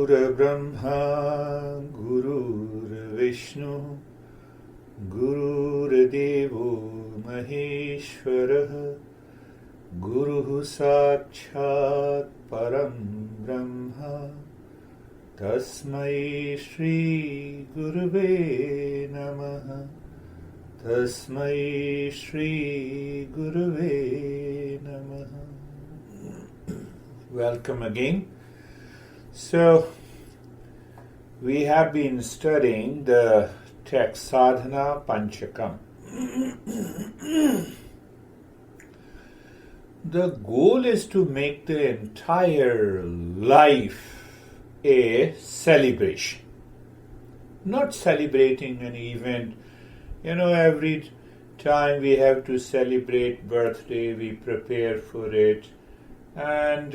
Brahma, Gurur Vishnu, Gurur Devo Maheshwara, Guru Sakshat Param Brahma, Tasmai Shri Gurave Namaha, Tasmai Shri Gurave Namaha. Welcome again. So, we have been studying the text Sadhana Panchakam. The goal is to make the entire life a celebration. Not celebrating an event. Every time we have to celebrate birthday, we prepare for it. And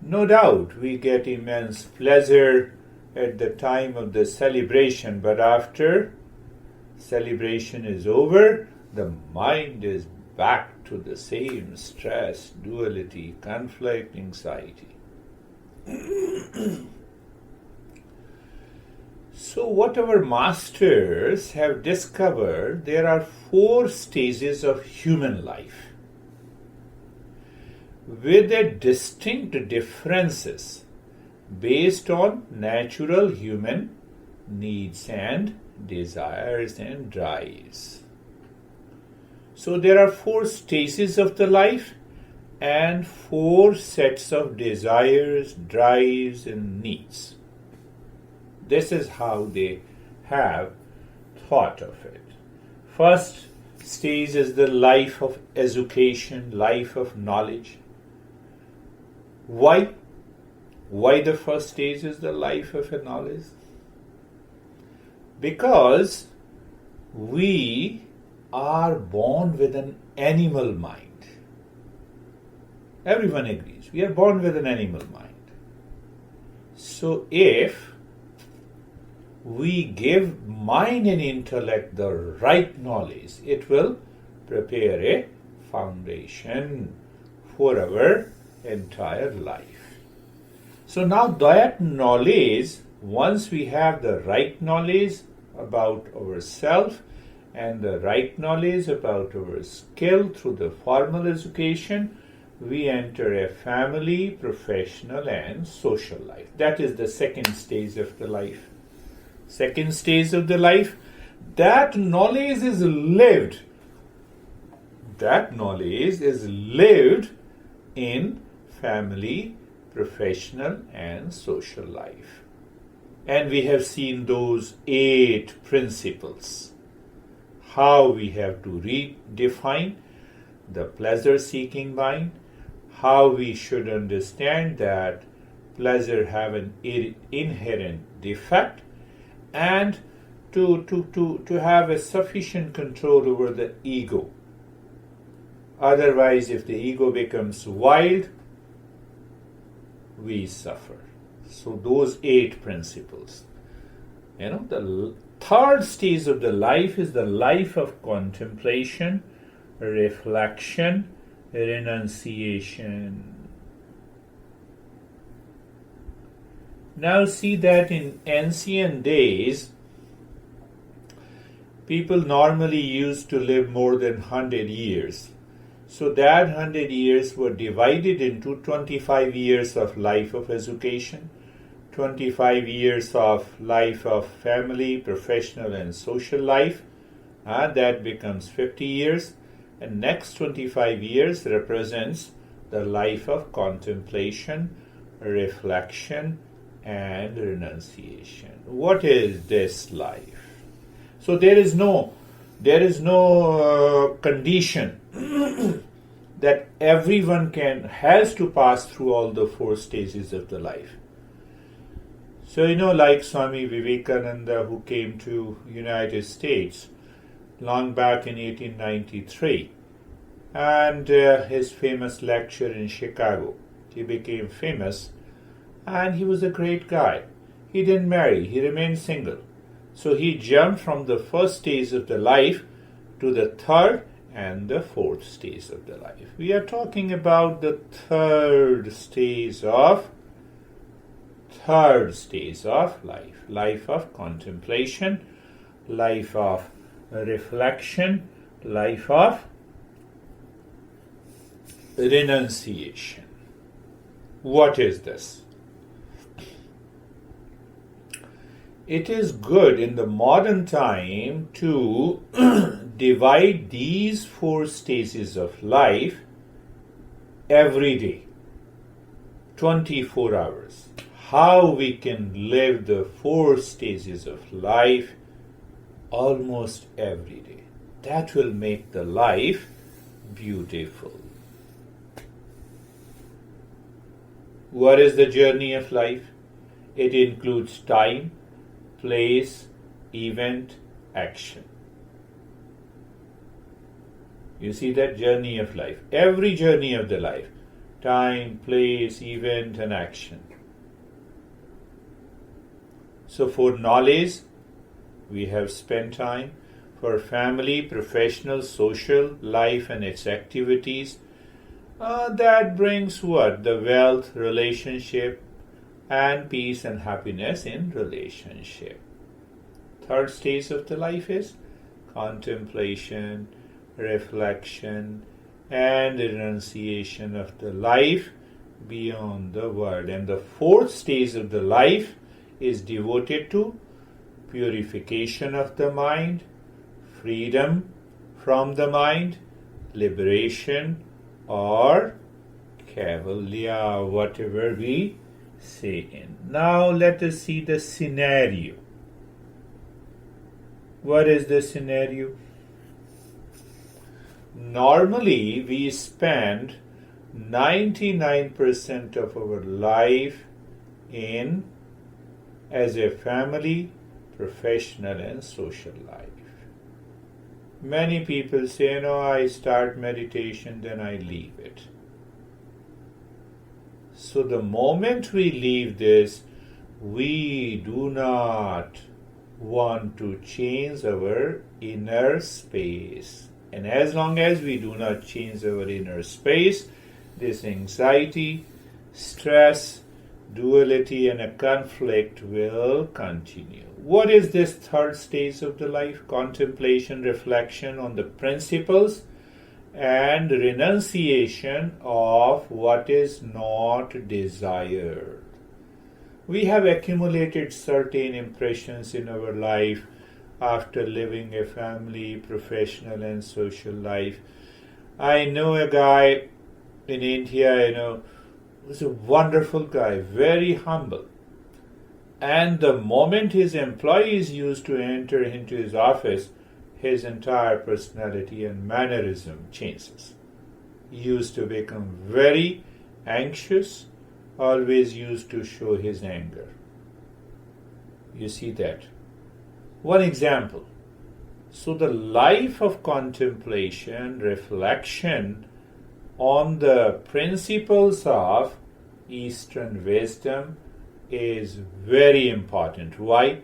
no doubt we get immense pleasure at the time of the celebration, but after celebration is over, the mind is back to the same stress, duality, conflict, anxiety. So what our masters have discovered, there are 4 stages of human life with their distinct differences based on natural human needs and desires and drives. So there are 4 stages of the life and 4 sets of desires, drives and needs. This is how they have thought of it. First stage is the life of education, life of knowledge. Why? Why the first stage is the life of knowledge? Because we are born with an animal mind. Everyone agrees. We are born with an animal mind. So if we give mind and intellect the right knowledge, it will prepare a foundation for our entire life. So now that knowledge, once we have the right knowledge about ourselves and the right knowledge about our skill through the formal education, we enter a family, professional and social life. That is the second stage of the life. Second stage of the life, that knowledge is lived. That knowledge is lived in family, professional and social life. And we have seen those 8 principles. How we have to redefine the pleasure-seeking mind, how we should understand that pleasure have an inherent defect, and to have a sufficient control over the ego. Otherwise, if the ego becomes wild, we suffer. So those 8 principles. The third stage of the life is the life of contemplation, reflection, renunciation. Now see that in ancient days, people normally used to live more than 100 years. So that 100 years were divided into 25 years of life of education, 25 years of life of family, professional and social life. That becomes 50 years. And next 25 years represents the life of contemplation, reflection and renunciation. What is this life? So there is no condition that everyone has to pass through all the 4 stages of the life. So like Swami Vivekananda, who came to United States long back in 1893, and his famous lecture in Chicago. He became famous, and he was a great guy. He didn't marry, he remained single. So he jumped from the first stage of the life to the third and the fourth stage of the life. We are talking about the third stage of third stage of life. Life of contemplation, life of reflection, life of renunciation. What is this? It is good in the modern time to divide these four stages of life every day, 24 hours. How we can live the four stages of life almost every day. That will make the life beautiful. What is the journey of life? It includes time, place, event, action. You see that journey of life. Every journey of the life. Time, place, event, and action. So for knowledge, we have spent time. For family, professional, social life and its activities, that brings what? The wealth, relationship, and peace and happiness in relationship. Third stage of the life is contemplation, reflection, and renunciation of the life beyond the world. And the fourth stage of the life is devoted to purification of the mind, freedom from the mind, liberation, or kaivalya, whatever we say in. Now let us see the scenario. What is the scenario? Normally we spend 99% of our life in as a family, professional and social life. Many people say, no, I start meditation, then I leave it. So the moment we leave this, we do not want to change our inner space. And as long as we do not change our inner space, this anxiety, stress, duality, and a conflict will continue. What is this third stage of the life? Contemplation, reflection on the principles and renunciation of what is not desired. We have accumulated certain impressions in our life after living a family, professional and social life. I know a guy in India, was a wonderful guy, very humble. And the moment his employees used to enter into his office, his entire personality and mannerism changes. He used to become very anxious, always used to show his anger. You see that? One example. So the life of contemplation, reflection on the principles of Eastern wisdom is very important. Why?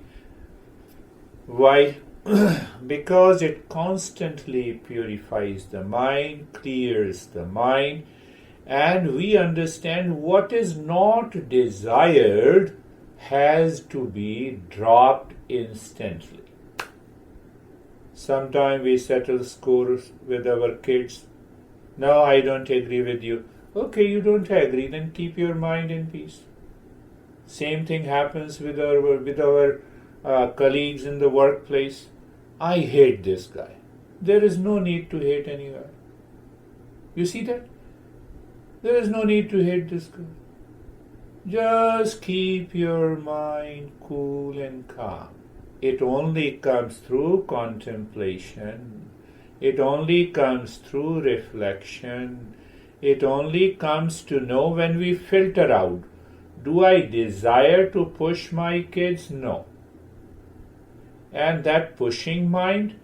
Because it constantly purifies the mind, clears the mind, and we understand what is not desired has to be dropped instantly. Sometimes we settle scores with our kids. No, I don't agree with you. Okay, you don't agree, then keep your mind in peace. Same thing happens with our colleagues in the workplace. I hate this guy. There is no need to hate anyone. You see that? There is no need to hate this guy. Just keep your mind cool and calm. It only comes through contemplation. It only comes through reflection. It only comes to know when we filter out. Do I desire to push my kids? No. And that pushing mind,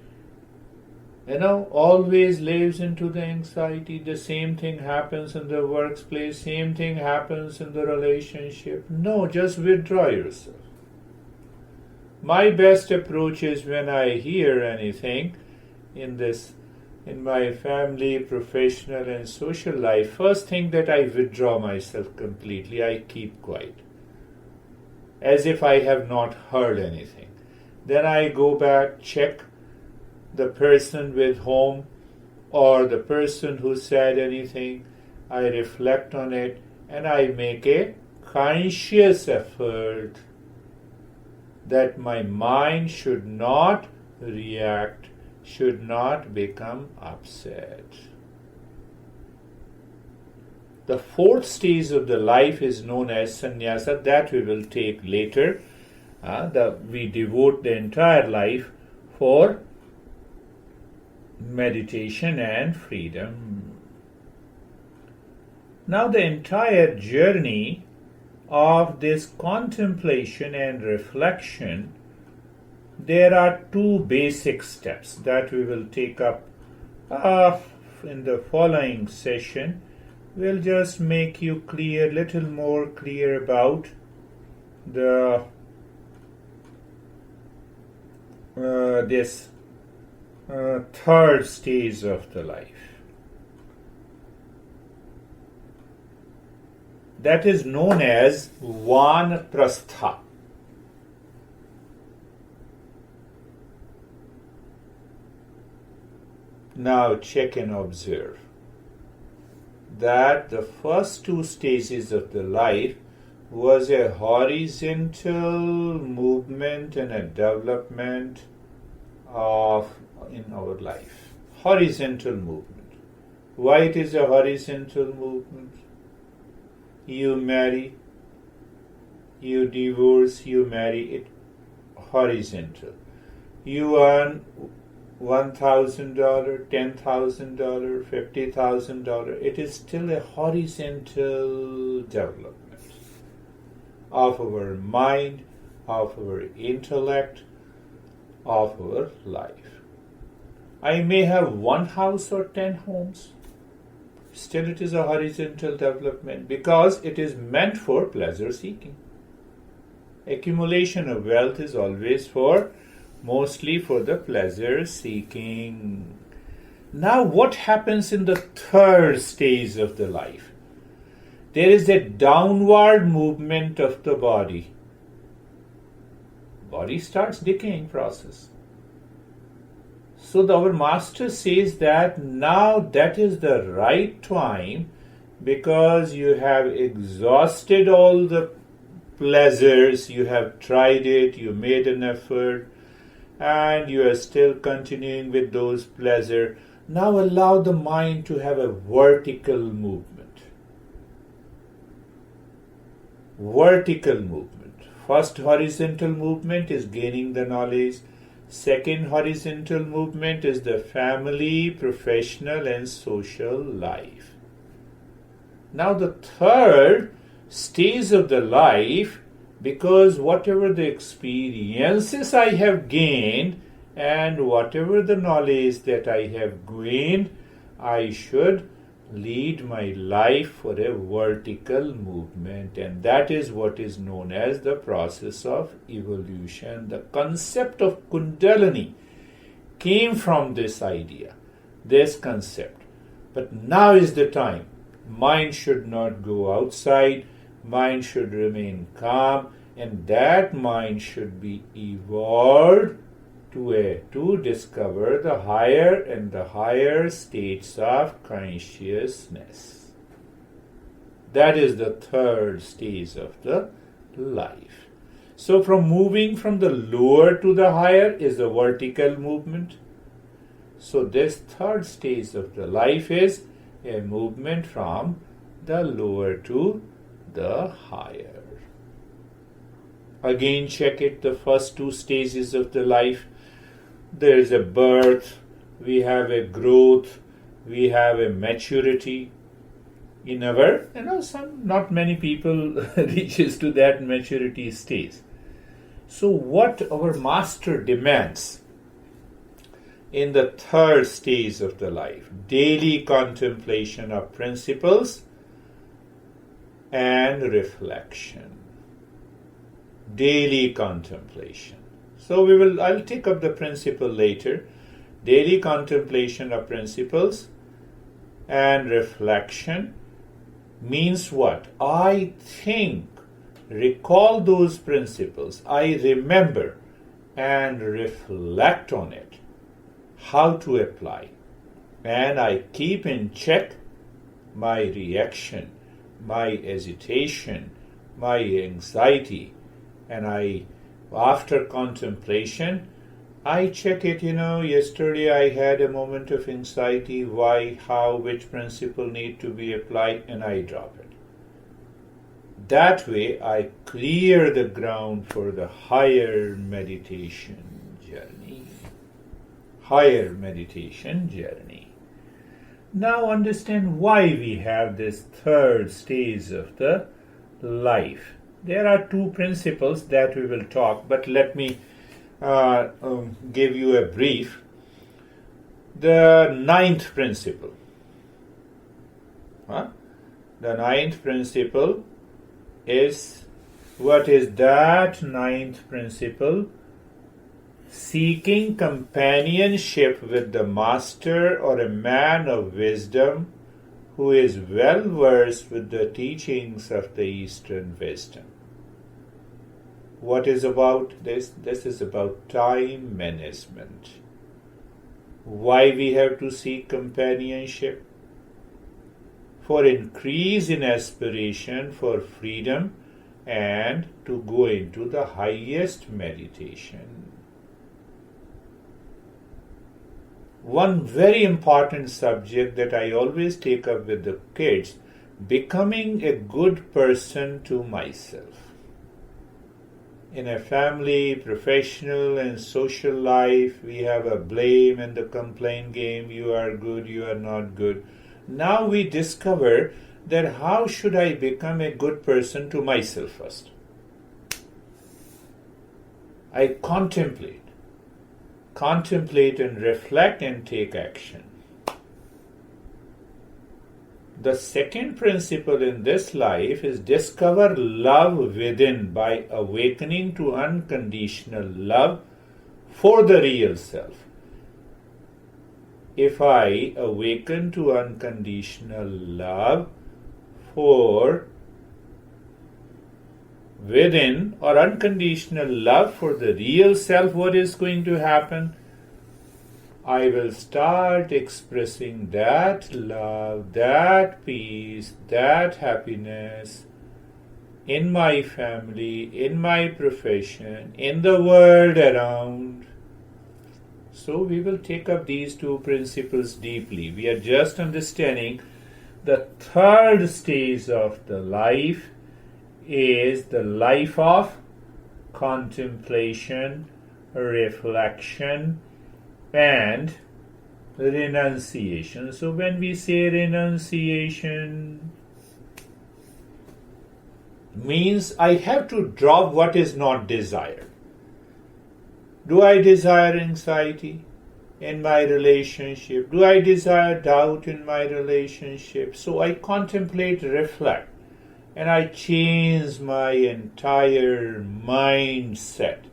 always lives into the anxiety. The same thing happens in the workplace, same thing happens in the relationship. No, just withdraw yourself. My best approach is when I hear anything in my family, professional and social life, first thing that I withdraw myself completely, I keep quiet. as if I have not heard anything. Then I go back, check the person with whom or the person who said anything. I reflect on it and I make a conscious effort that my mind should not react, should not become upset. The fourth stage of the life is known as sannyasa. That we will take later. We devote the entire life for meditation and freedom. Now the entire journey of this contemplation and reflection, there are two basic steps that we will take up in the following session. We'll just make you clear, little more clear about the this third stage of the life. That is known as Vanaprastha. Now check and observe that the first two stages of the life was a horizontal movement and a development in our life. Horizontal movement. Why it is a horizontal movement? You marry, you divorce, you marry, it horizontal. You earn $1,000, $10,000, $50,000. It is still a horizontal development of our mind, of our intellect, of our life. I may have one house or 10 homes. Still it is a horizontal development because it is meant for pleasure seeking. Accumulation of wealth is always mostly for the pleasure seeking. Now what happens in the third stage of the life? There is a downward movement of the body. Body starts decaying process. So our master says that now that is the right time because you have exhausted all the pleasures, you have tried it, you made an effort, and you are still continuing with those pleasures. Now allow the mind to have a vertical movement. Vertical movement. First horizontal movement is gaining the knowledge. Second horizontal movement is the family, professional and social life. Now the third stage of the life, because whatever the experiences I have gained and whatever the knowledge that I have gained, I should lead my life for a vertical movement, and that is what is known as the process of evolution. The concept of Kundalini came from this idea, this concept. But now is the time. Mind should not go outside, mind should remain calm, and that mind should be evolved to discover the higher and the higher states of consciousness. That is the third stage of the life. So from moving from the lower to the higher is a vertical movement. So this third stage of the life is a movement from the lower to the higher. Again check it, the first two stages of the life. There is a birth, we have a growth, we have a maturity. In our, not many people reaches to that maturity stage. So what our master demands in the third stage of the life, daily contemplation of principles and reflection. Daily contemplation. So I'll take up the principle later. Daily contemplation of principles and reflection means what? I think recall those principles, I remember and reflect on it, how to apply, and I keep in check my reaction, my hesitation, my anxiety, and after contemplation, I check it, yesterday I had a moment of anxiety, why, how, which principle need to be applied, and I drop it. That way I clear the ground for the higher meditation journey. Now understand why we have this third stage of the life. There are two principles that we will talk, but let me give you a brief. The ninth principle. The ninth principle is, what is that ninth principle? Seeking companionship with the master or a man of wisdom who is well versed with the teachings of the Eastern wisdom. What is about this? This is about time management. Why we have to seek companionship? For increase in aspiration for freedom and to go into the highest meditation. One very important subject that I always take up with the kids, becoming a good person to myself. In a family, professional and social life, we have a blame and the complaint game, you are good, you are not good. Now we discover that how should I become a good person to myself first? I contemplate and reflect and take action. The second principle in this life is discover love within by awakening to unconditional love for the real self. If I awaken to unconditional love for within or unconditional love for the real self, what is going to happen? I will start expressing that love, that peace, that happiness in my family, in my profession, in the world around. So we will take up these two principles deeply. We are just understanding the third stage of the life is the life of contemplation, reflection, and renunciation. So when we say renunciation, means I have to drop what is not desired. Do I desire anxiety in my relationship? Do I desire doubt in my relationship? So I contemplate, reflect, and I change my entire mindset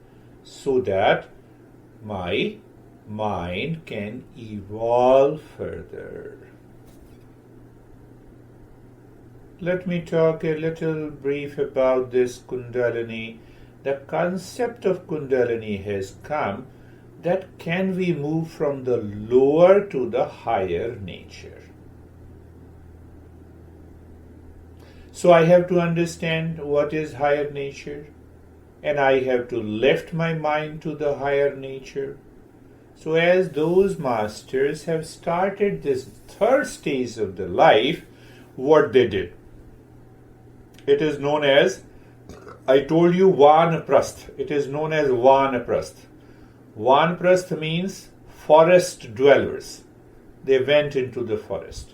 so that my mind can evolve further. Let me talk a little brief about this Kundalini. The concept of Kundalini has come that can we move from the lower to the higher nature. So I have to understand what is higher nature, and I have to lift my mind to the higher nature. So as those masters have started this third stage of the life, what they did, it is known as, I told you, Vanaprastha. It is known as Vanaprastha. Vanaprastha means forest dwellers. They went into the forest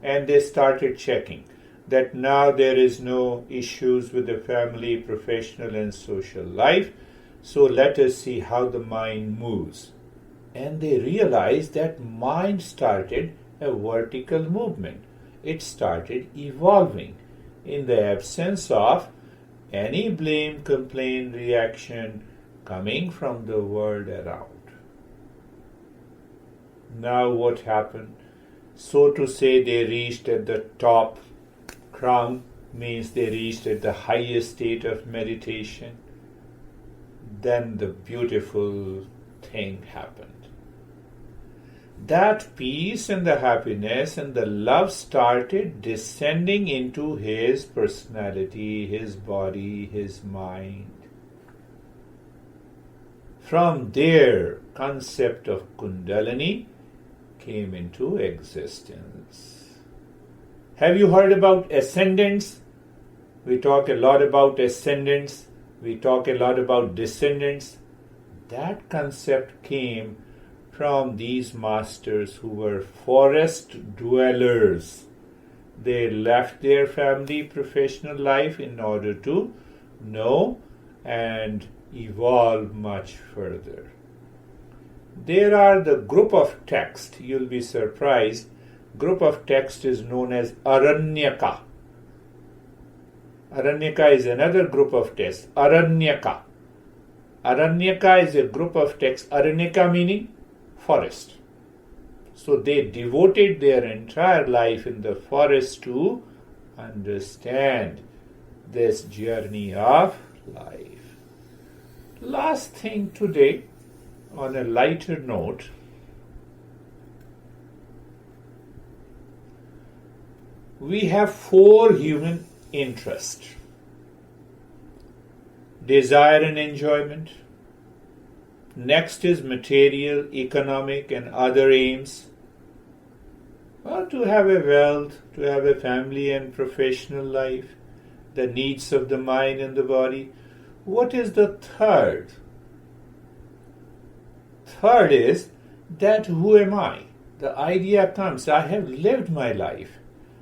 and they started checking that now there is no issues with the family, professional and social life. So let us see how the mind moves. And they realized that mind started a vertical movement. It started evolving in the absence of any blame, complaint, reaction coming from the world around. Now what happened? So to say, they reached at the top crown means they reached at the highest state of meditation. Then the beautiful thing happened. That peace and the happiness and the love started descending into his personality, his body, his mind. From there, concept of Kundalini came into existence. Have you heard about ascendants? We talk a lot about ascendants. We talk a lot about descendants. That concept came from these masters who were forest dwellers. They left their family professional life in order to know and evolve much further. There are the group of text. You'll be surprised. Group of text is known as Aranyaka. Aranyaka is another group of text. Aranyaka. Aranyaka is a group of text. Aranyaka meaning forest. So they devoted their entire life in the forest to understand this journey of life. Last thing today, on a lighter note, we have 4 human interests: desire and enjoyment. Next is material, economic, and other aims. Well, to have a wealth, to have a family and professional life, the needs of the mind and the body. What is the third? Third is that who am I? The idea comes, I have lived my life.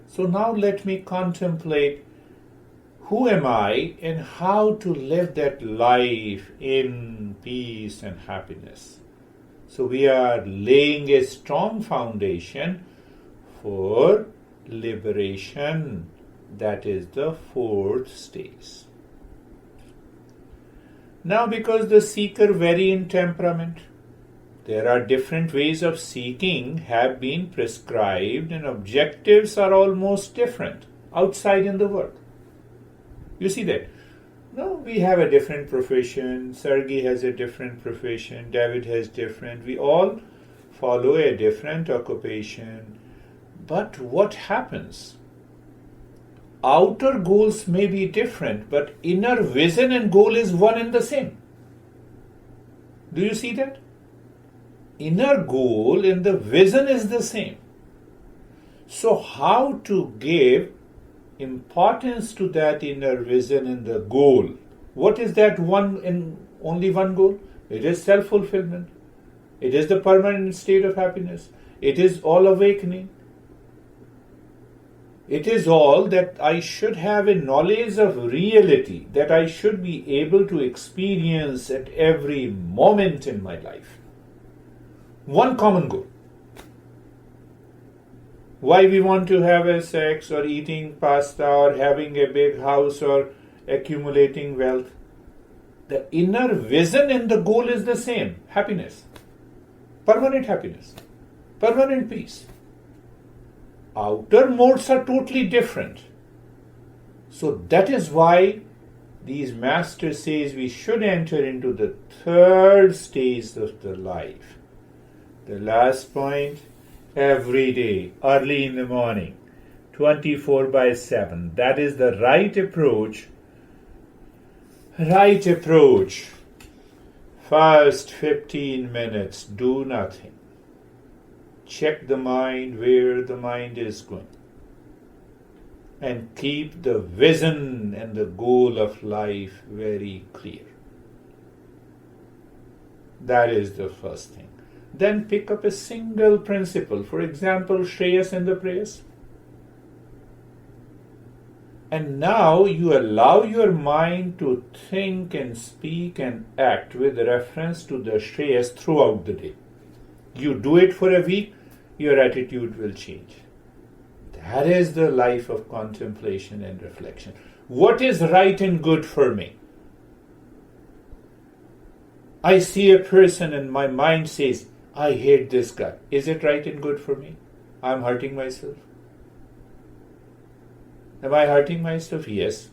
So now let me contemplate who am I and how to live that life in peace and happiness. So we are laying a strong foundation for liberation. That is the 4th stage. Now, because the seeker vary in temperament, there are different ways of seeking have been prescribed, and objectives are almost different outside in the world. You see that? No, we have a different profession. Sergey has a different profession. David has different. We all follow a different occupation. But what happens? Outer goals may be different, but inner vision and goal is one and the same. Do you see that? Inner goal and the vision is the same. So how to give importance to that inner vision and the goal? What is that one and only one goal? It is self-fulfillment. It is the permanent state of happiness. It is all awakening. It is all that I should have a knowledge of reality, that I should be able to experience at every moment in my life. One common goal. Why we want to have a sex or eating pasta or having a big house or accumulating wealth. The inner vision and the goal is the same. Happiness. Permanent peace. Outer modes are totally different. So that is why these masters says we should enter into the 3rd stage of the life. The last point, every day, early in the morning, 24/7. That is the right approach. Right approach. First 15 minutes, do nothing. Check the mind, where the mind is going. And keep the vision and the goal of life very clear. That is the first thing. Then pick up a single principle. For example, Shreyas and the prayers. And now you allow your mind to think and speak and act with reference to the Shreyas throughout the day. You do it for a week, your attitude will change. That is the life of contemplation and reflection. What is right and good for me? I see a person and my mind says, I hate this guy. Is it right and good for me? I'm hurting myself. Am I hurting myself? Yes.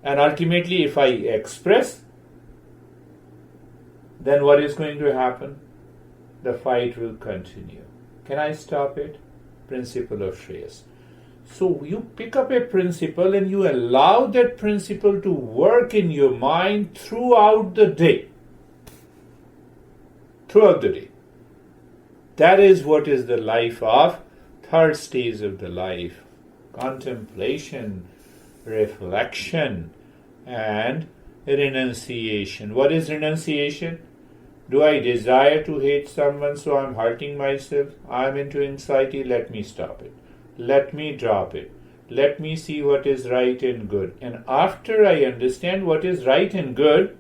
And ultimately, if I express, then what is going to happen? The fight will continue. Can I stop it? Principle of Shreyas. So you pick up a principle and you allow that principle to work in your mind throughout the day. Throughout the day. That is what is the life of third stage of the life. Contemplation, reflection, and renunciation. What is renunciation? Do I desire to hate someone so I'm hurting myself? I'm into anxiety, let me stop it. Let me drop it. Let me see what is right and good. And after I understand what is right and good,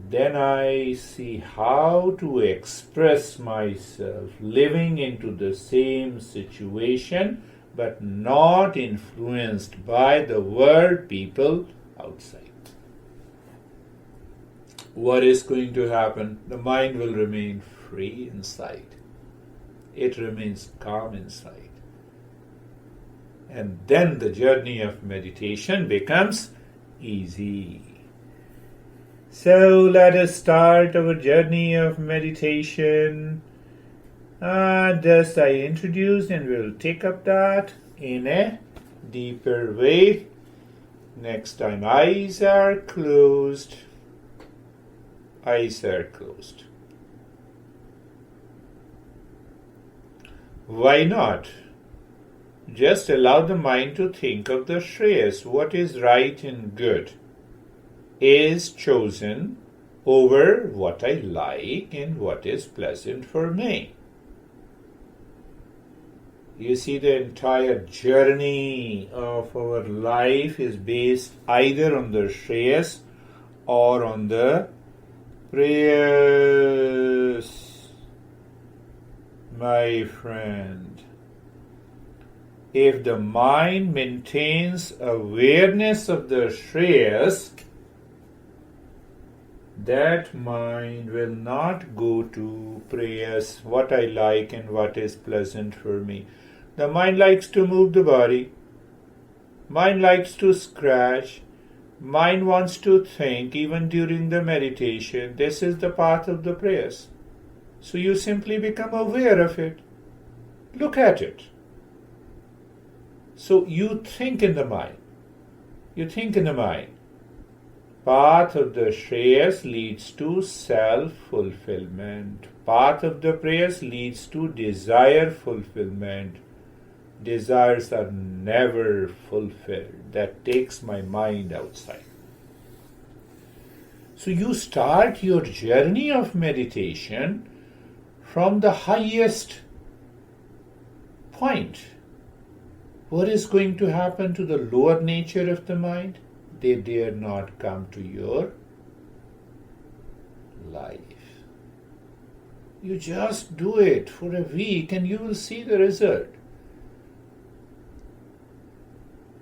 then I see how to express myself living into the same situation but not influenced by the world, people outside. What is going to happen? The mind will remain free inside. It remains calm inside. And then the journey of meditation becomes easy. So let us start our journey of meditation. Thus I introduced, and we'll take up that in a deeper way. Next time, eyes are closed. Eyes are closed. Why not? Just allow the mind to think of the Shreyas. What is right and good is chosen over what I like and what is pleasant for me. You see, the entire journey of our life is based either on the Shreyas or on the prayers, my friend. If the mind maintains awareness of the Shreyas, that mind will not go to prayers, what I like and what is pleasant for me. The mind likes to move the body. Mind likes to scratch. Mind wants to think even during the meditation. This is the path of the prayers. So you simply become aware of it. Look at it. So you think in the mind. You think in the mind. Path of the Shreyas leads to self-fulfillment. Path of the prayers leads to desire fulfillment. Desires are never fulfilled. That takes my mind outside. So you start your journey of meditation from the highest point. What is going to happen to the lower nature of the mind? They dare not come to your life. You just do it for a week and you will see the result.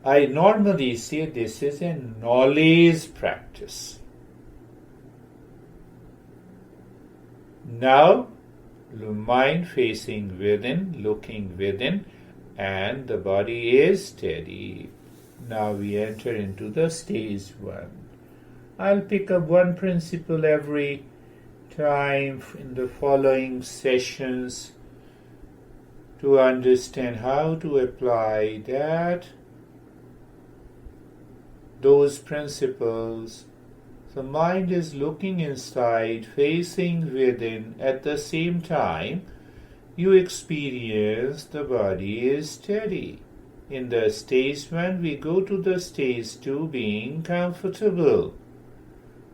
I normally say this is a knowledge practice. Now, the mind facing within, looking within, and the body is steady. Now we enter into the stage 1. I'll pick up one principle every time in the following sessions to understand how to apply those principles. The mind is looking inside, facing within. At the same time, you experience the body is steady. In the stage 1, we go to the stage 2, being comfortable.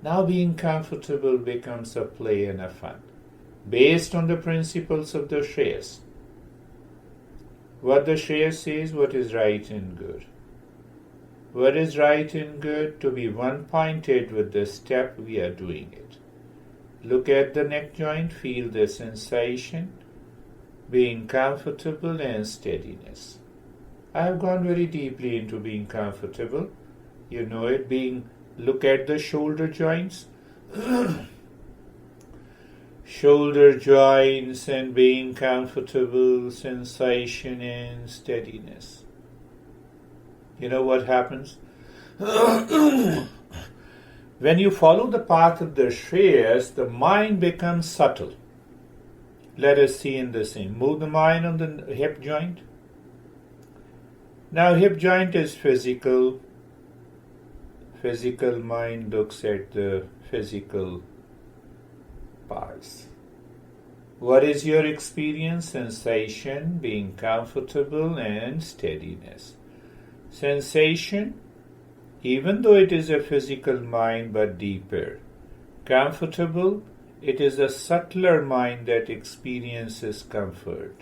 Now being comfortable becomes a play and a fun, based on the principles of the Shreyas. What the Shreyas says, what is right and good. What is right and good? To be one-pointed with the step we are doing it. Look at the neck joint, feel the sensation, being comfortable and steadiness. I have gone very deeply into being comfortable. You know it, look at the shoulder joints. shoulder joints and being comfortable, sensation and steadiness. You know what happens? When you follow the path of the Shreyas, the mind becomes subtle. Let us see in the same. Move the mind on the hip joint. Now hip joint is physical. Physical mind looks at the physical parts. What is your experience? Sensation, being comfortable and steadiness. Sensation, even though it is a physical mind but deeper. Comfortable, it is a subtler mind that experiences comfort.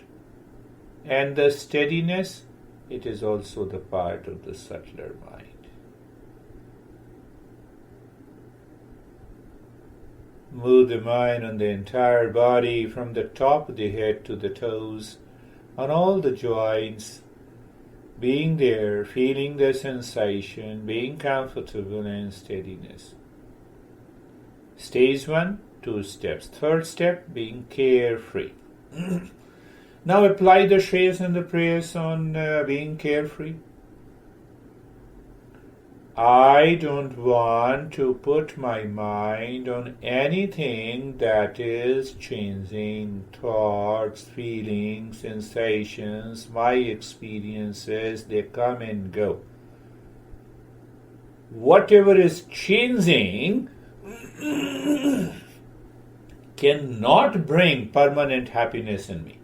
And the steadiness, it is also the part of the subtler mind. Move the mind on the entire body from the top of the head to the toes, on all the joints, being there, feeling the sensation, being comfortable and steadiness. Stage 1, 2 steps. Third step, being carefree. Now apply the Shreyas and the prayers on being carefree. I don't want to put my mind on anything that is changing, thoughts, feelings, sensations, my experiences, they come and go. Whatever is changing cannot bring permanent happiness in me.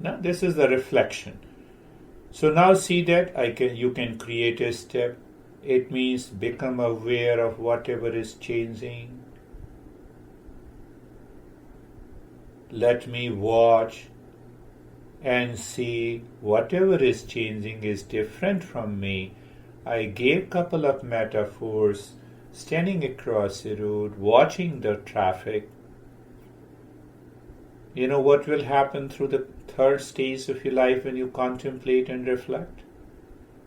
Now this is the reflection. So now see that you can create a step. It means become aware of whatever is changing. Let me watch and see whatever is changing is different from me. I gave couple of metaphors, standing across the road, watching the traffic. You know what will happen through the third stage of your life when you contemplate and reflect?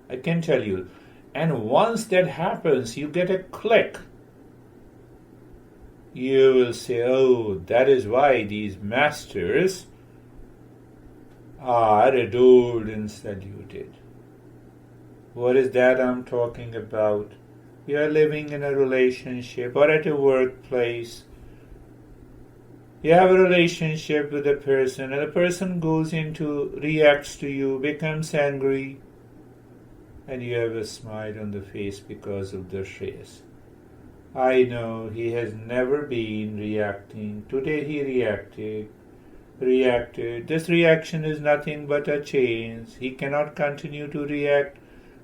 I can tell you. And once that happens, you get a click. You will say, oh, that is why these masters are adored and saluted. What is that I'm talking about? We are living in a relationship or at a workplace. You have a relationship with a person and the person reacts to you, becomes angry, and you have a smile on the face because of the Shreyas. I know he has never been reacting. Today he reacted. This reaction is nothing but a change. He cannot continue to react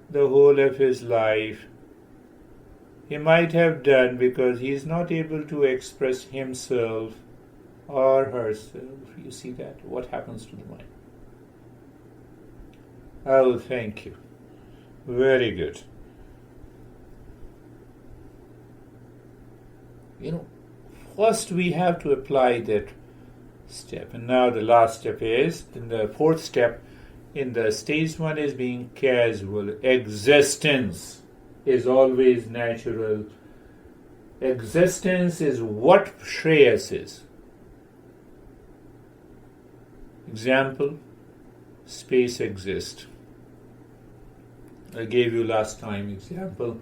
the whole of his life. He might have done because he is not able to express himself or herself. You see that? What happens to the mind? Oh, thank you. Very good. First we have to apply that step. And now the last step is, in the fourth step, in the stage 1 is being casual. Existence is always natural. Existence is what Shreyas is. Example, space exists. I gave you last time example.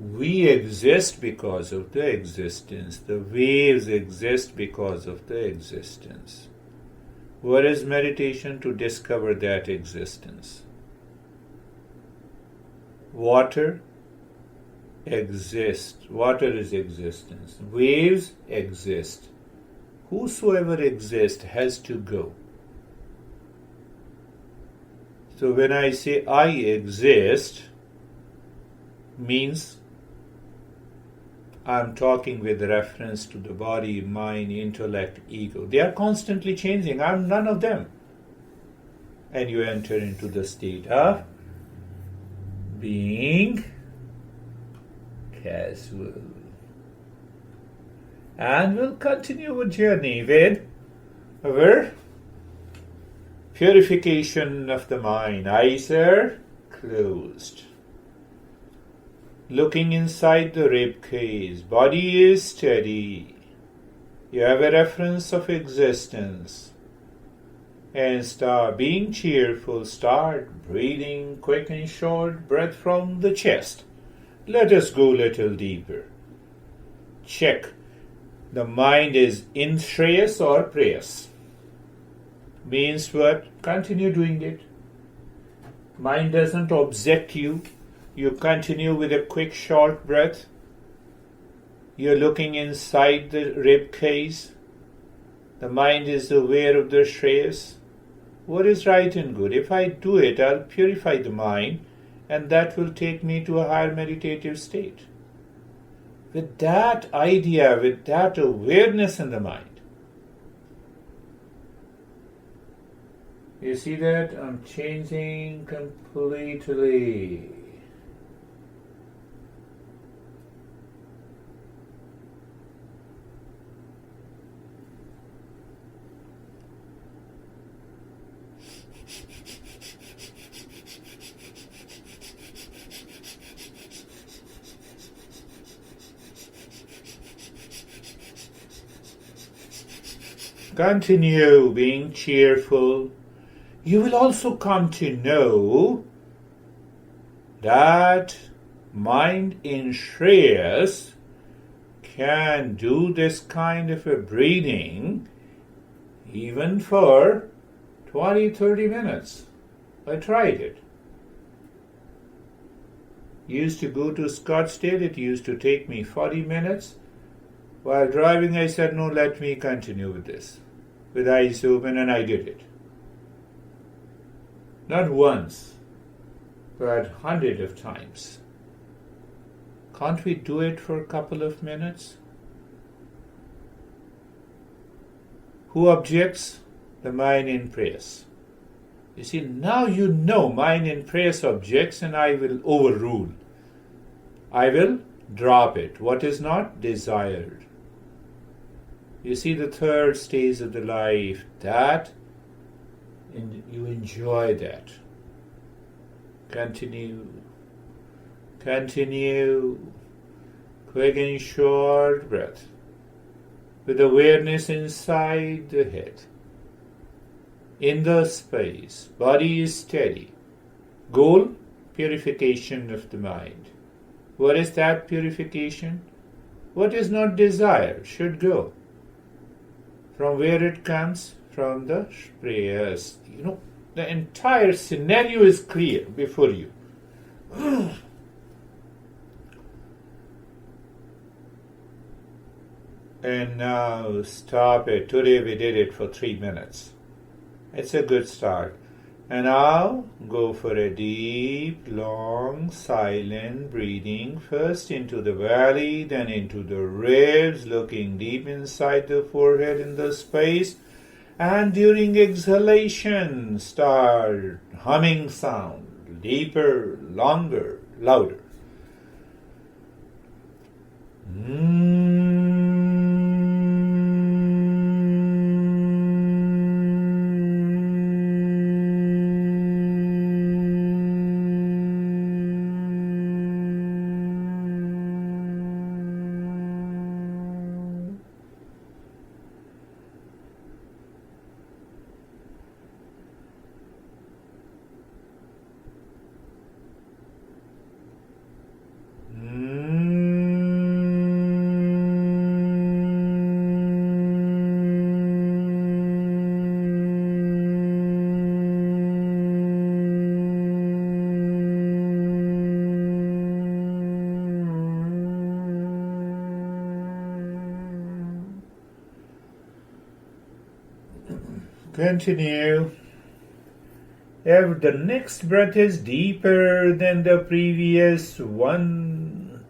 We exist because of the existence. The waves exist because of the existence. What is meditation? To discover that existence. Water exists. Water is existence. Waves exist. Whosoever exists has to go. So when I say I exist, means I'm talking with reference to the body, mind, intellect, ego. They are constantly changing. I'm none of them. And you enter into the state of being casual. And we'll continue our journey with our Purification of the mind. Eyes are closed. Looking inside the rib cage. Body is steady. You have a reference of existence. And start being cheerful. Start breathing quick and short breath from the chest. Let us go a little deeper. Check. The mind is in shreyas or preyas. Means what? Continue doing it. Mind doesn't object you. You continue with a quick short breath. You're looking inside the rib cage. The mind is aware of the shreyas. What is right and good? If I do it, I'll purify the mind, and that will take me to a higher meditative state. With that idea, with that awareness in the mind, you see that I'm changing completely. Continue being cheerful. You will also come to know that mind in shreyas can do this kind of a breathing even for 20-30 minutes. I tried it. Used to go to Scottsdale, it used to take me 40 minutes. While driving, I said, no, let me continue with this. With eyes open, and I did it. Not once, but hundreds of times. Can't we do it for a couple of minutes? Who objects? The mind in prayers. You see, now you know mind in prayers objects, and I will overrule. I will drop it. What is not desired. You see the third stage of the life, that you enjoy that. Continue. Quick and short breath. With awareness inside the head. In the space. Body is steady. Goal, purification of the mind. What is that purification? What is not desired should go. From where it comes? From the prayers. You know, the entire scenario is clear before you. And now stop it. Today we did it for 3 minutes. It's a good start. And now go for a deep, long, silent breathing. First into the belly, then into the ribs, looking deep inside the forehead in the space. And during exhalation, start humming sound, deeper, longer, louder. Continue. If the next breath is deeper than the previous one,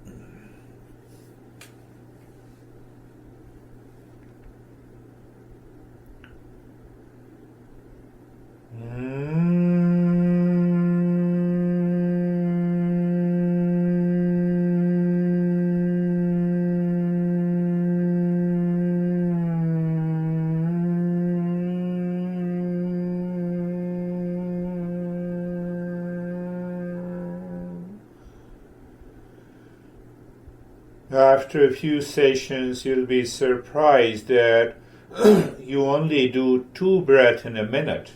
After a few sessions, you'll be surprised that you only do 2 breaths in a minute.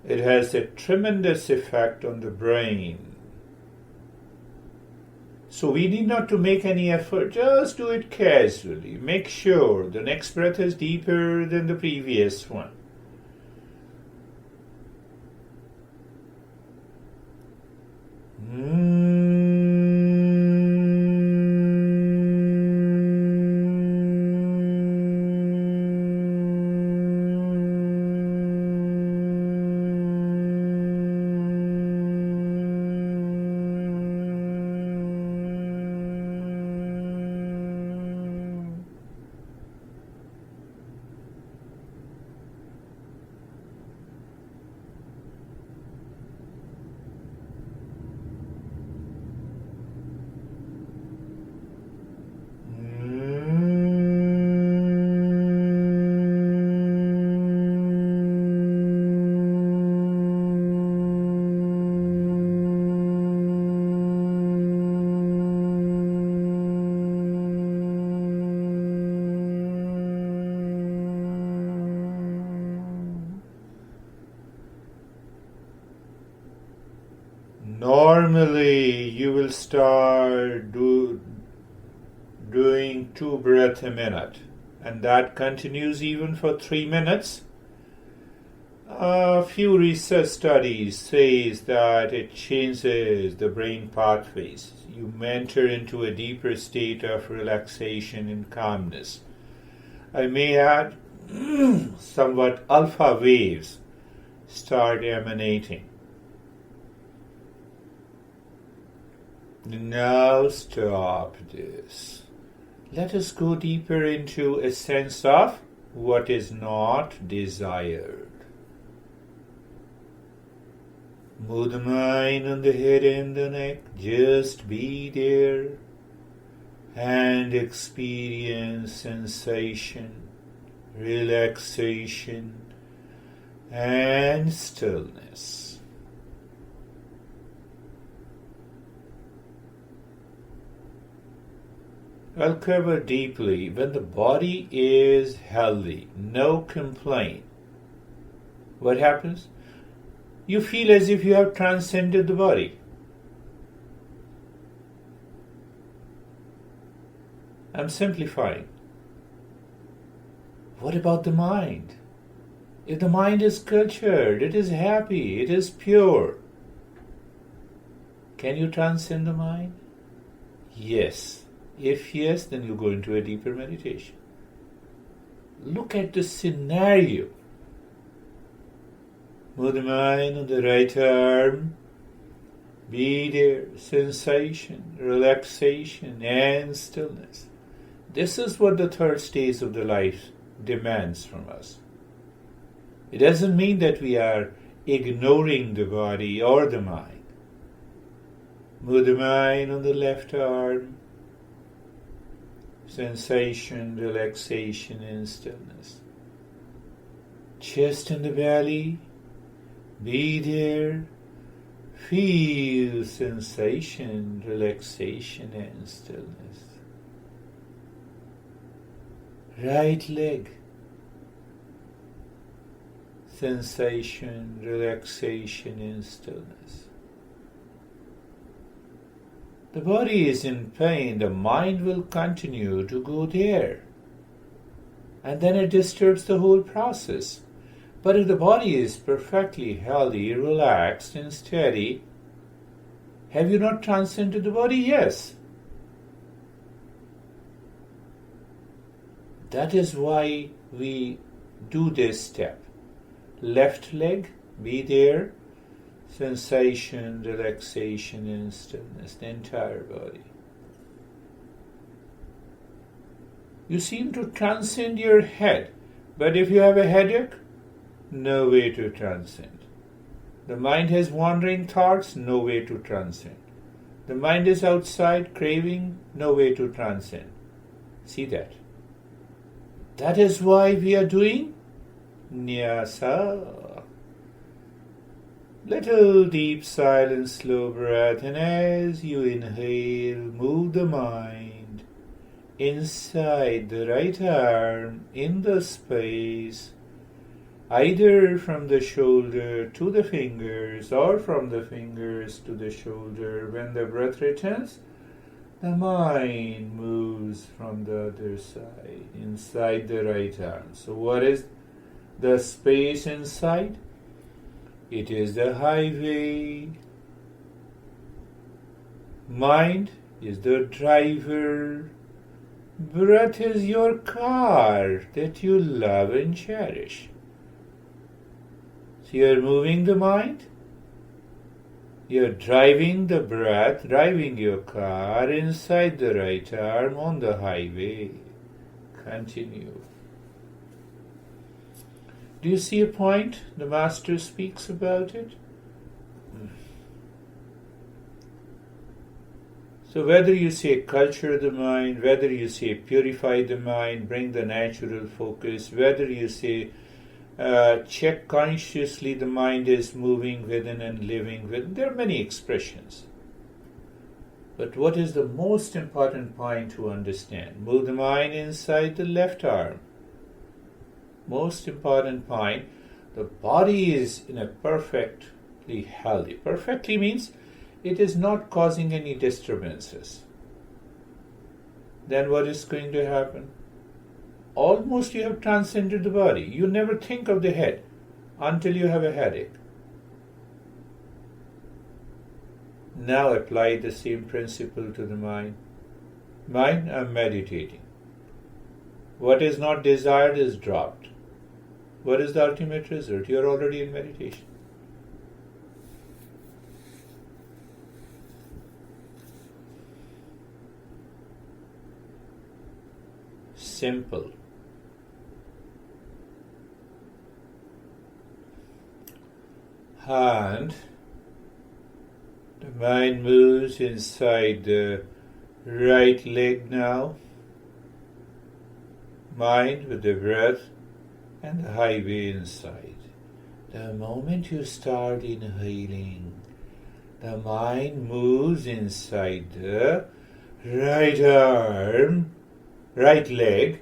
It has a tremendous effect on the brain. So we need not to make any effort, just do it casually. Make sure the next breath is deeper than the previous one. Normally, you will start doing 2 breaths a minute, and that continues even for 3 minutes. A few research studies says that it changes the brain pathways. You enter into a deeper state of relaxation and calmness. I may add, somewhat alpha waves start emanating. Now stop this. Let us go deeper into a sense of what is not desired. Move the mind on the head and the neck. Just be there and experience sensation, relaxation, and stillness. I'll cover deeply when the body is healthy, no complaint. What happens? You feel as if you have transcended the body. I'm simplifying. What about the mind? If the mind is cultured, it is happy, it is pure, can you transcend the mind? Yes. If yes, then you go into a deeper meditation. Look at the scenario. Move the mind on the right arm. Be there. Sensation, relaxation, and stillness. This is what the third stage of the life demands from us. It doesn't mean that we are ignoring the body or the mind. Move the mind on the left arm. Sensation, relaxation, and stillness. Chest and the belly. Be there. Feel sensation, relaxation, and stillness. Right leg. Sensation, relaxation, and stillness. The body is in pain, the mind will continue to go there. And then it disturbs the whole process. But if the body is perfectly healthy, relaxed, and steady, have you not transcended the body? Yes. That is why we do this step. Left leg, be there. Sensation, relaxation, and stillness, the entire body. You seem to transcend your head, but if you have a headache, no way to transcend. The mind has wandering thoughts, no way to transcend. The mind is outside, craving, no way to transcend. See that? That is why we are doing Nyasa. Little deep, silent, slow breath, and as you inhale, move the mind inside the right arm in the space, either from the shoulder to the fingers or from the fingers to the shoulder. When the breath returns, the mind moves from the other side, inside the right arm. So what is the space inside? It is the highway. Mind is the driver. Breath is your car that you love and cherish. So you are moving the mind. You are driving the breath, driving your car inside the right arm on the highway. Continue. Do you see a point? The Master speaks about it. So whether you say culture the mind, whether you say purify the mind, bring the natural focus, whether you say check consciously the mind is moving within and living within, there are many expressions. But what is the most important point to understand? Move the mind inside the left arm. Most important point, the body is in a perfectly healthy. Perfectly means it is not causing any disturbances. Then what is going to happen? Almost you have transcended the body. You never think of the head until you have a headache. Now apply the same principle to the mind. Mind, I am meditating. What is not desired is dropped. What is the ultimate result? You are already in meditation. Simple. And the mind moves inside the right leg now. Mind with the breath and the highway inside. The moment you start inhaling, the mind moves inside the right arm, right leg,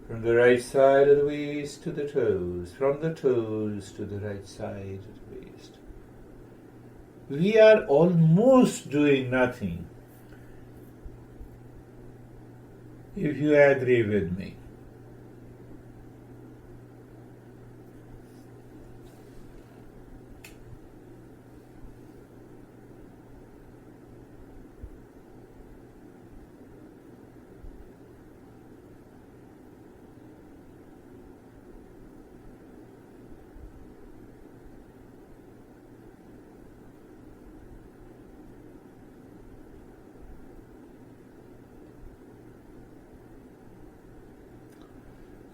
from the right side of the waist to the toes, from the toes to the right side of the waist. We are almost doing nothing, if you agree with me.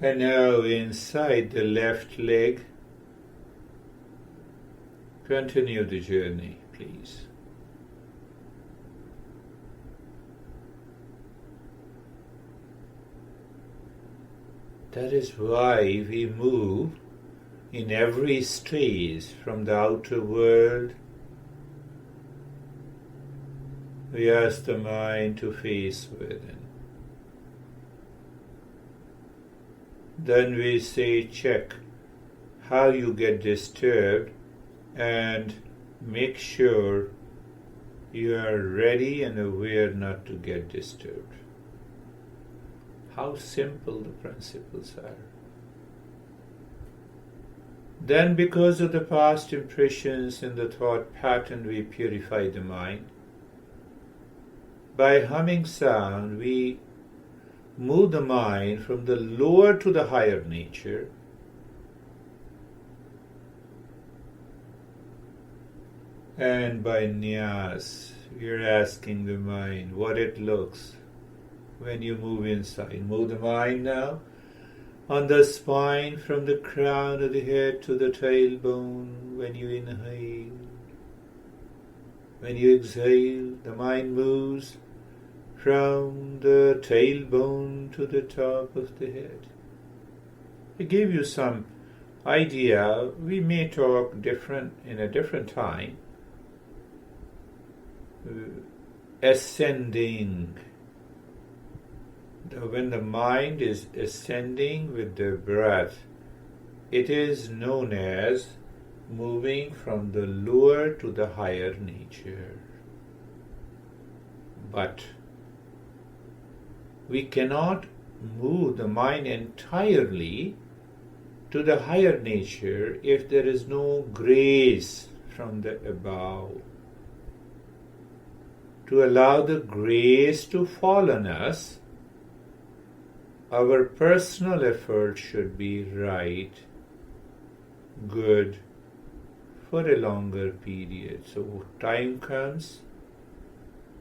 And now inside the left leg, continue the journey, please. That is why we move in every stage from the outer world. We ask the mind to face within. Then we say, check how you get disturbed and make sure you are ready and aware not to get disturbed. How simple the principles are. Then, because of the past impressions and the thought pattern, we purify the mind. By humming sound, we move the mind from the lower to the higher nature. And by nyas, we are asking the mind what it looks when you move inside. Move the mind now on the spine from the crown of the head to the tailbone when you inhale. When you exhale, the mind moves from the tailbone to the top of the head. I gave you some idea. We may talk different in a different time. Ascending. When the mind is ascending with the breath, it is known as moving from the lower to the higher nature. But we cannot move the mind entirely to the higher nature if there is no grace from the above. To allow the grace to fall on us, our personal effort should be right, good, for a longer period. So time comes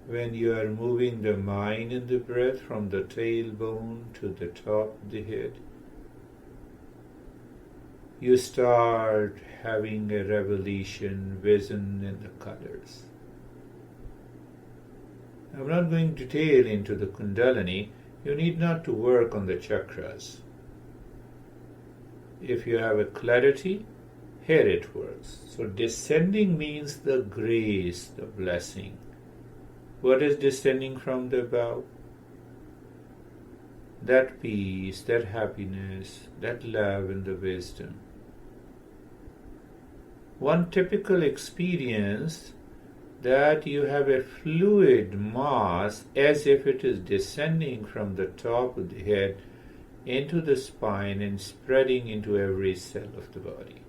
when you are moving the mind and the breath from the tailbone to the top of the head. You start having a revelation, vision in the colors. I'm not going to detail into the Kundalini. You need not to work on the chakras. If you have a clarity, here it works. So descending means the grace, the blessing. What is descending from the above? That peace, that happiness, that love and the wisdom. One typical experience that you have a fluid mass as if it is descending from the top of the head into the spine and spreading into every cell of the body.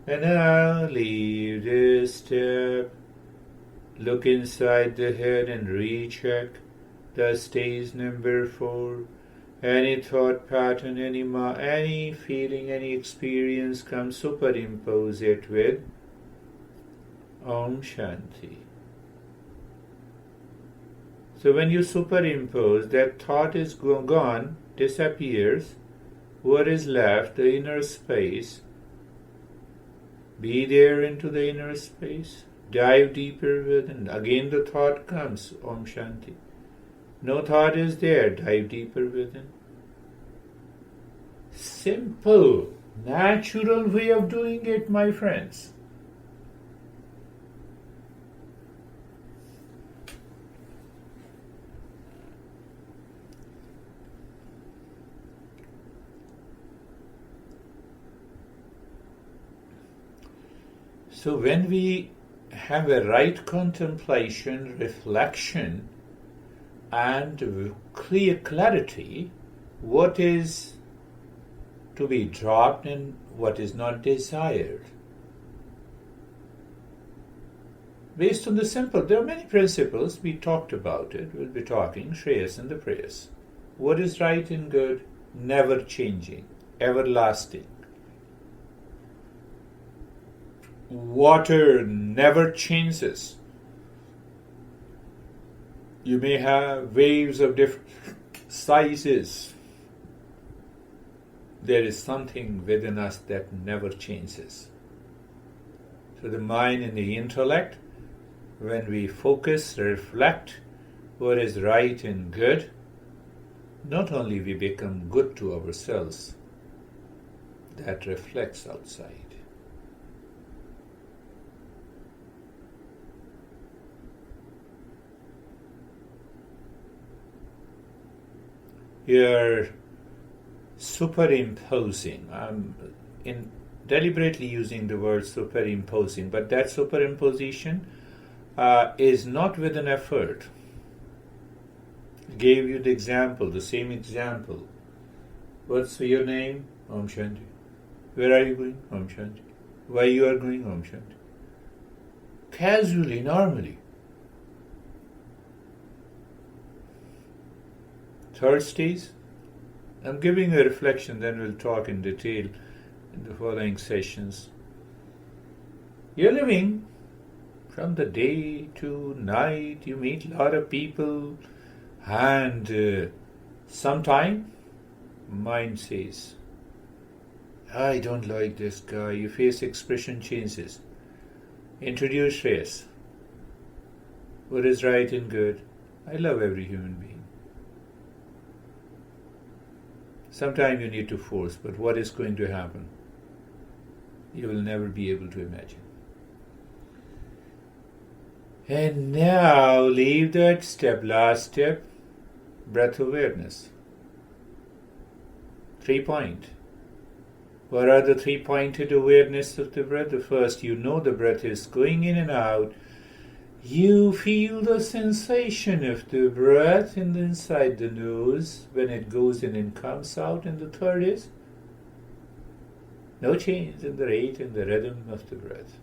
And now leave this step, look inside the head and recheck the stage number 4. Any thought pattern, any feeling, any experience comes, superimpose it with Om Shanti. So when you superimpose, that thought is gone, disappears. What is left? The inner space. Be there into the inner space. Dive deeper within. Again the thought comes, Om Shanti. No thought is there, dive deeper within. Simple, natural way of doing it, my friends. So when we have a right contemplation, reflection, and clear clarity, what is to be dropped and what is not desired. Based on the simple, there are many principles, we talked about it, we'll be talking, Shreyas and the Preyas. What is right and good, never changing, everlasting. Water never changes. You may have waves of different sizes. There is something within us that never changes. So the mind and the intellect, when we focus, reflect what is right and good, not only we become good to ourselves, that reflects outside. You're superimposing. I'm deliberately using the word superimposing, but that superimposition is not with an effort. I gave you the example, the same example. What's your name? Om Shanti. Where are you going? Om Shanti. Why you are going? Om Shanti. Casually, normally. Third stage, I'm giving a reflection, then we'll talk in detail in the following sessions. You're living from the day to night, you meet a lot of people, and sometime mind says, I don't like this guy. Your face expression changes. Introduce Shreyas. What is right and good? I love every human being. Sometimes you need to force, but what is going to happen? You will never be able to imagine. And now leave that step, last step, breath awareness. 3 point. What are the 3-pointed awareness of the breath? The first, you know the breath is going in and out. You feel the sensation of the breath inside the nose when it goes in and comes out. And the third is no change in the rate and the rhythm of the breath.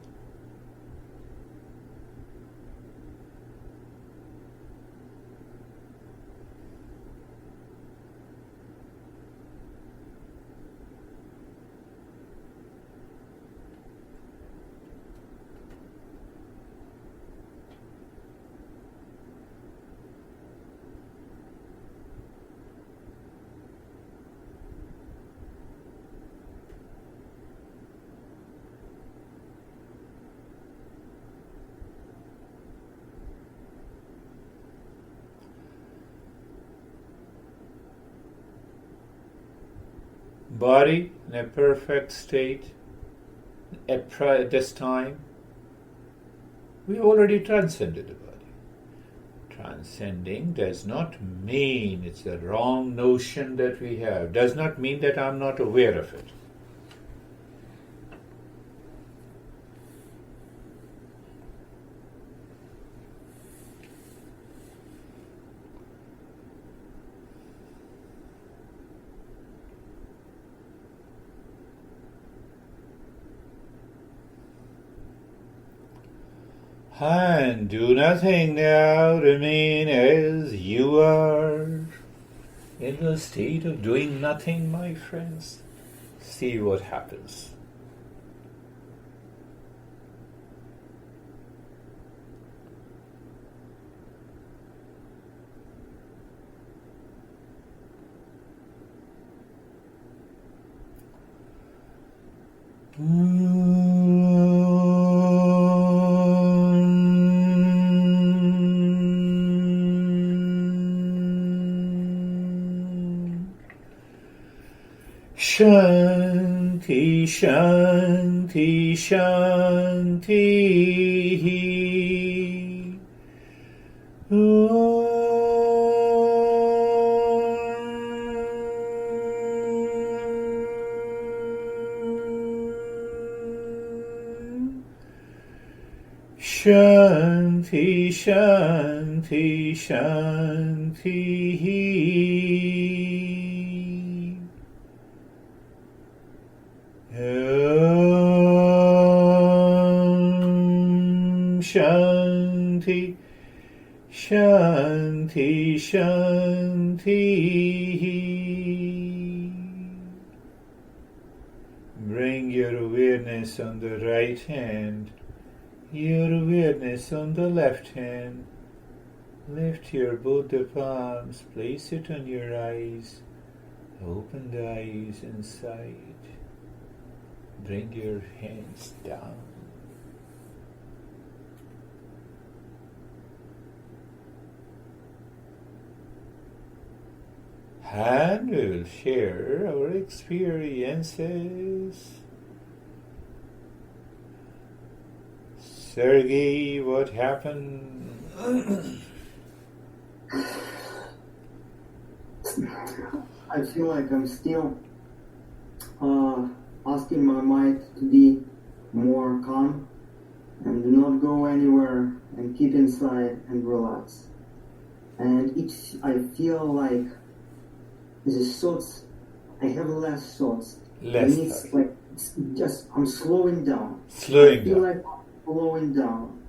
Body in a perfect state at this time. We already transcended the body. Transcending does not mean, it's a wrong notion that we have, does not mean that I'm not aware of it. And do nothing now, remain as you are. In the state of doing nothing, my friends, see what happens. Shanti, Shanti, Shanti. Shanti, Shanti, Shanti. Shanti, Shanti, Shanti. Bring your awareness on the right hand, your awareness on the left hand. Lift your both the palms, place it on your eyes, open the eyes inside. Bring your hands down. And we'll share our experiences. Sergey, what happened? I feel like I'm still asking my mind to be more calm and not go anywhere and keep inside and relax. And I feel like the thoughts, I have less thoughts. Less and it's thoughts. like, it's just, I'm slowing down. I feel like I'm slowing down.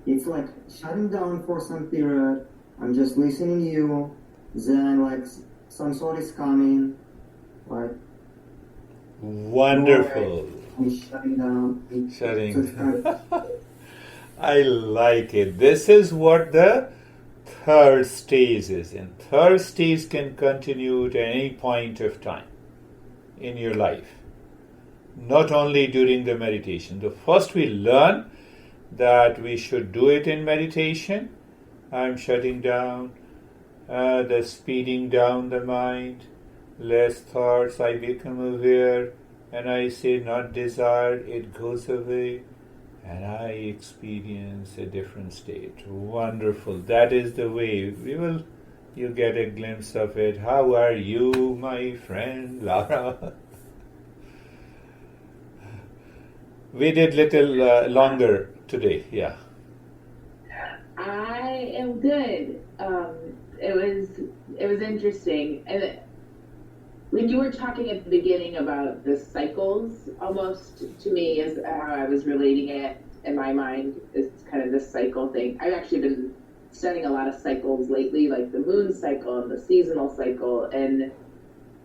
It's like shutting down for some period. I'm just listening to you. Then like some thought is coming. Like, wonderful. I'm shutting down. Shutting down. I like it. This is what the third stage is. And third stage can continue at any point of time in your life. Not only during the meditation. The first we learn that we should do it in meditation. I'm shutting down, the speeding down the mind. less thoughts, I become aware, and I say not desired, it goes away, and I experience a different state. Wonderful. That is the way. You get a glimpse of it. How are you, my friend Lara? We did little longer today, yeah. I am good. It was interesting, and when you were talking at the beginning about the cycles, almost to me is how I was relating it in my mind is kind of this cycle thing. I've actually been studying a lot of cycles lately, like the moon cycle and the seasonal cycle and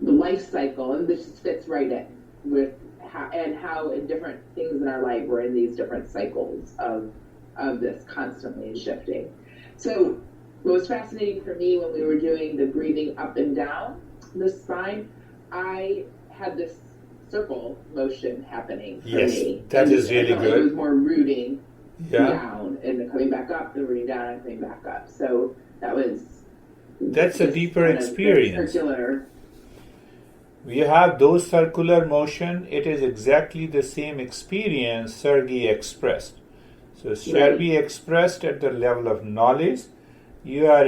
the life cycle, and this just fits right in with how in different things in our life we're in these different cycles of this constantly shifting. So what was fascinating for me when we were doing the breathing up and down the spine, I had this circle motion happening for me. Yes, that is really good. It was more rooting down and then coming back up, then rooting down and coming back up. So that's a deeper experience. Circular. We have those circular motion. It is exactly the same experience Sergey expressed. So Sergey expressed at the level of knowledge. You are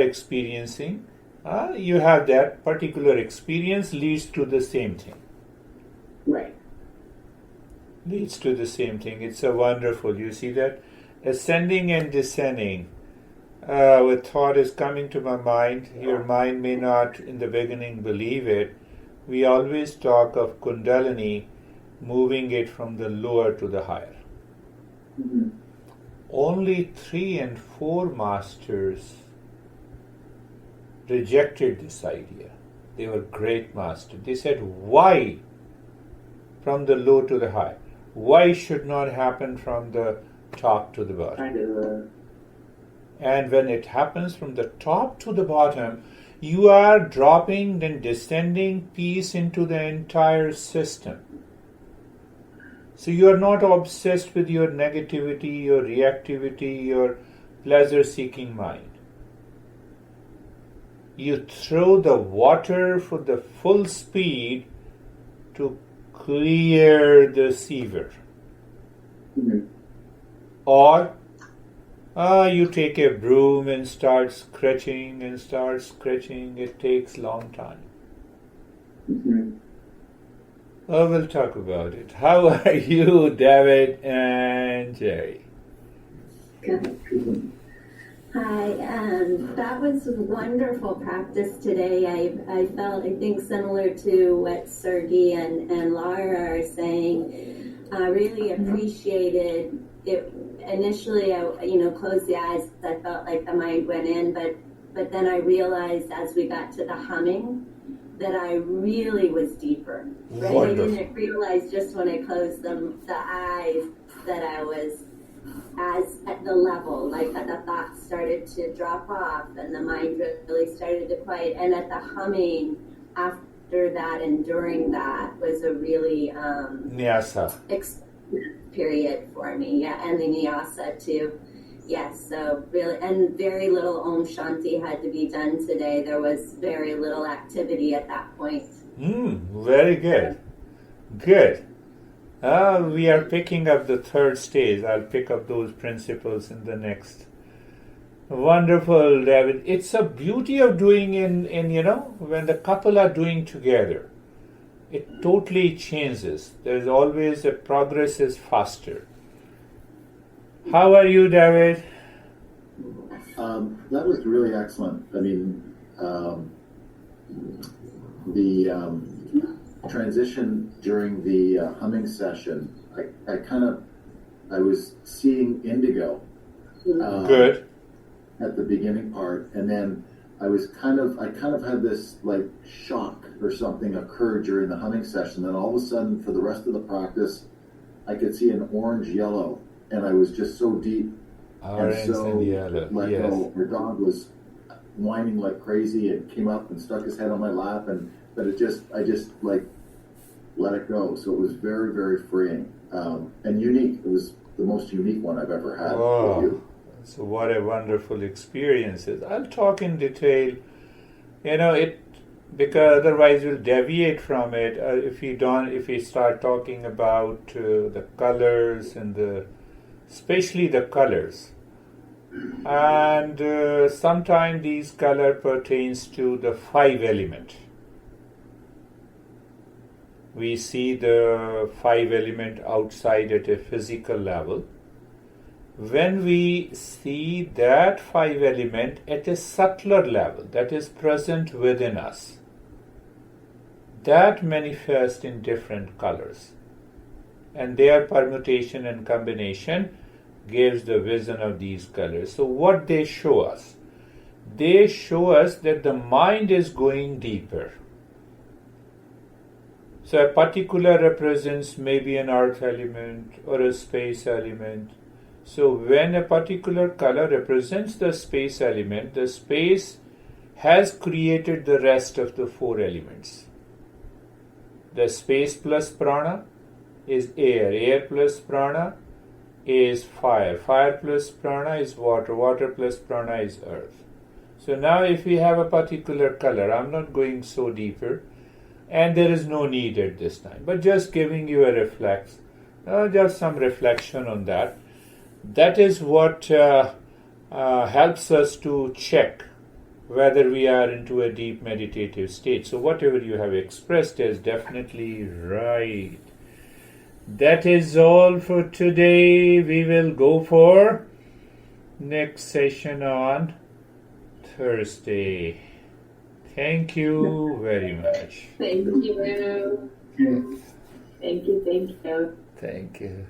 experiencing. You have that particular experience leads to the same thing. Right. Leads to the same thing. It's a wonderful. You see that? Ascending and descending. A thought is coming to my mind. Your mind may not in the beginning believe it. We always talk of Kundalini moving it from the lower to the higher. Mm-hmm. Only 3 and 4 masters rejected this idea. They were great masters. They said, why from the low to the high? Why should not happen from the top to the bottom? And when it happens from the top to the bottom, you are dropping and descending peace into the entire system. So you are not obsessed with your negativity, your reactivity, your pleasure-seeking mind. You throw the water for the full speed to clear the sewer. Mm-hmm. Or you take a broom and start scratching. It takes long time. Mm-hmm. Oh, we'll talk about it. How are you, David and Jerry? Good. Hi, that was wonderful practice today. I felt, I think, similar to what Sergey and Lara are saying. I really appreciated it. Initially, I closed the eyes. I felt like the mind went in, but then I realized as we got to the humming that I really was deeper. Right? Wonderful. I didn't realize just when I closed the eyes that I was as at the level, like that the thoughts started to drop off and the mind really started to quiet. And at the humming after that and during that was a really Nyasa. Period for me. Yeah, and the Nyasa too. Yes, so really, and very little Om Shanti had to be done today. There was very little activity at that point. Very good. Good. We are picking up the third stage. I'll pick up those principles in the next. Wonderful, David. It's a beauty of doing in when the couple are doing together. It totally changes. There's always a progress is faster. How are you, David? That was really excellent. I mean, the transition during the humming session, I was seeing indigo. Good. At the beginning part, and then I kind of had this like shock or something occur during the humming session. Then all of a sudden, for the rest of the practice, I could see an orange yellow. And I was just so deep Orange and yellow. let Yes. go. Her dog was whining like crazy and came up and stuck his head on my lap, but I just like let it go. So it was very, very freeing and unique. It was the most unique one I've ever had with you. So what a wonderful experience. I'll talk in detail. because otherwise we'll deviate from it. If we start talking about the colors and especially the colors, and sometimes these color pertains to the 5 element. We see the 5 element outside at a physical level. When we see that 5 element at a subtler level that is present within us, that manifests in different colors, and their permutation and combination gives the vision of these colors. So what they show us? They show us that the mind is going deeper. So a particular represents maybe an earth element or a space element. So when a particular color represents the space element, the space has created the rest of the 4 elements. The space plus prana is air, air plus prana is fire, fire plus prana is water, water plus prana is earth. So now if we have a particular color, I'm not going so deeper, and there is no need at this time, but just giving you a just some reflection on that. That is what helps us to check whether we are into a deep meditative state. So whatever you have expressed is definitely right. That is all for today. We will go for next session on Thursday. Thank you very much. Thank you. Yeah. Thank you. Thank you.